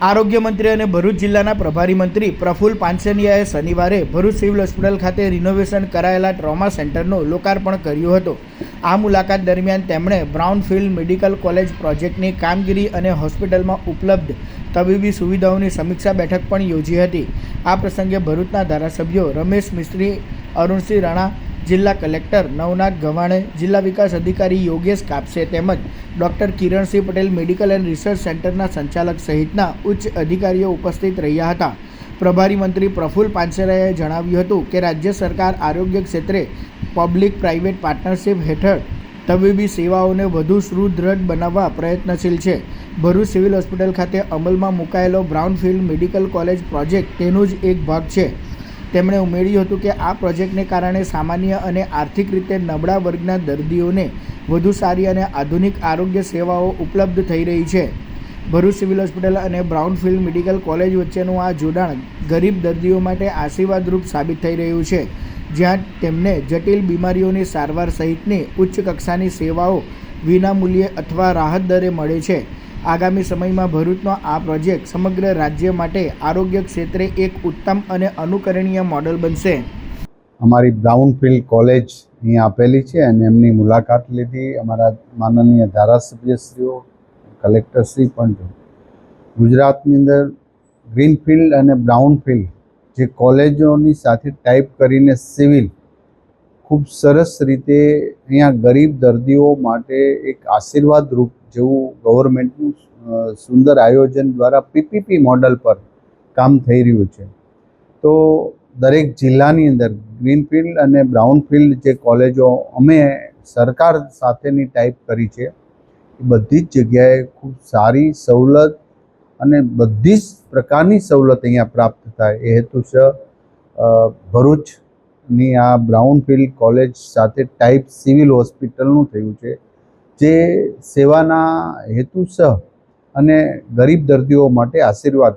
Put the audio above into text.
આરોગ્ય મંત્રી અને ભરૂચ જિલ્લાના પ્રભારી મંત્રી પ્રફુલ પાનસેરિયાએ શનિવારે ભરૂચ સિવિલ હોસ્પિટલ ખાતે રિનોવેશન કરાયેલા ટ્રોમા સેન્ટરનું લોકાર્પણ કર્યું હતું। આ મુલાકાત દરમિયાન તેમણે બ્રાઉનફિલ્ડ મેડિકલ કોલેજ પ્રોજેક્ટની કામગીરી અને હોસ્પિટલમાં ઉપલબ્ધ તબીબી સુવિધાઓની સમીક્ષા બેઠક પણ યોજી હતી। આ પ્રસંગે ભરૂચના ધારાસભ્યો રમેશ મિસ્ત્રી, અરુણસિંહ રાણા, જિલ્લા કલેક્ટર નવનાથ ગવાણે, જિલ્લા વિકાસ અધિકારી યોગેશ કાપસે તેમજ doctor Kiransinh Patel medical and research સેન્ટરના સંચાલક સહિતના ઉચ્ચ અધિકારીઓ ઉપસ્થિત રહ્યા હતા। પ્રભારી મંત્રી પ્રફુલ પાનસેરિયાએ જણાવ્યું હતું કે રાજ્ય સરકાર આરોગ્ય ક્ષેત્રે પબ્લિક પ્રાઇવેટ પાર્ટનરશિપ હેઠળ તબીબી સેવાઓને વધુ સુદૃઢ બનાવવા પ્રયત્નશીલ છે। ભરૂચ સિવિલ હોસ્પિટલ ખાતે અમલમાં મુકાયેલો બ્રાઉનફિલ્ડ મેડિકલ કોલેજ પ્રોજેક્ટ તેનું જ એક ભાગ છે। તેમણે ઉમેર્યું હતું કે આ પ્રોજેક્ટને કારણે સામાન્ય અને આર્થિક રીતે નબળા વર્ગના દર્દીઓને વધુ સારી અને આધુનિક આરોગ્ય સેવાઓ ઉપલબ્ધ થઈ રહી છે। ભરૂચ સિવિલ હોસ્પિટલ અને બ્રાઉનફિલ્ડ મેડિકલ કોલેજ વચ્ચેનું આ જોડાણ ગરીબ દર્દીઓ માટે આશીર્વાદરૂપ સાબિત થઈ રહ્યું છે, જ્યાં તેમને જટિલ બીમારીઓની સારવાર સહિતની ઉચ્ચ કક્ષાની સેવાઓ વિનામૂલ્યે અથવા રાહત દરે મળે છે। આગામી સમયમાં ભરૂચનો આ પ્રોજેક્ટ સમગ્ર રાજ્ય માટે આરોગ્ય ક્ષેત્રે એક ઉત્તમ અને અનુકરણીય મોડલ બનશે। અમારી બ્રાઉનફિલ્ડ કોલેજ અહીં આપેલી છે અને એમની મુલાકાત લીધી। અમારા માનનીય ધારાસભ્યશ્રીઓ, કલેક્ટરશ્રી પણ છે। ગુજરાતની અંદર ગ્રીનફિલ્ડ અને બ્રાઉનફિલ્ડ જે કોલેજોની સાથે ટાઈપ કરીને સિવિલ ખૂબ સરસ રીતે અહીંયા ગરીબ દર્દીઓ માટે એક આશીર્વાદરૂપ જેવું ગવર્મેન્ટનું સુંદર આયોજન દ્વારા પીપીપી મોડલ પર કામ થઈ રહ્યું છે। તો દરેક જિલ્લાની અંદર ગ્રીનફિલ્ડ અને બ્રાઉનફિલ્ડ જે કોલેજો અમે સરકાર સાથેની ટાઈપ કરી છે, એ બધી જ જગ્યાએ ખૂબ સારી સવલત અને બધી જ પ્રકારની સવલત અહીંયા પ્રાપ્ત થાય એ હેતુસર ભરૂચની આ બ્રાઉનફિલ્ડ કોલેજ સાથે ટાઈપ સિવિલ હોસ્પિટલનું થયું છે, જે સેવાના હેતુસર અને ગરીબ દર્દીઓ માટે આશીર્વાદ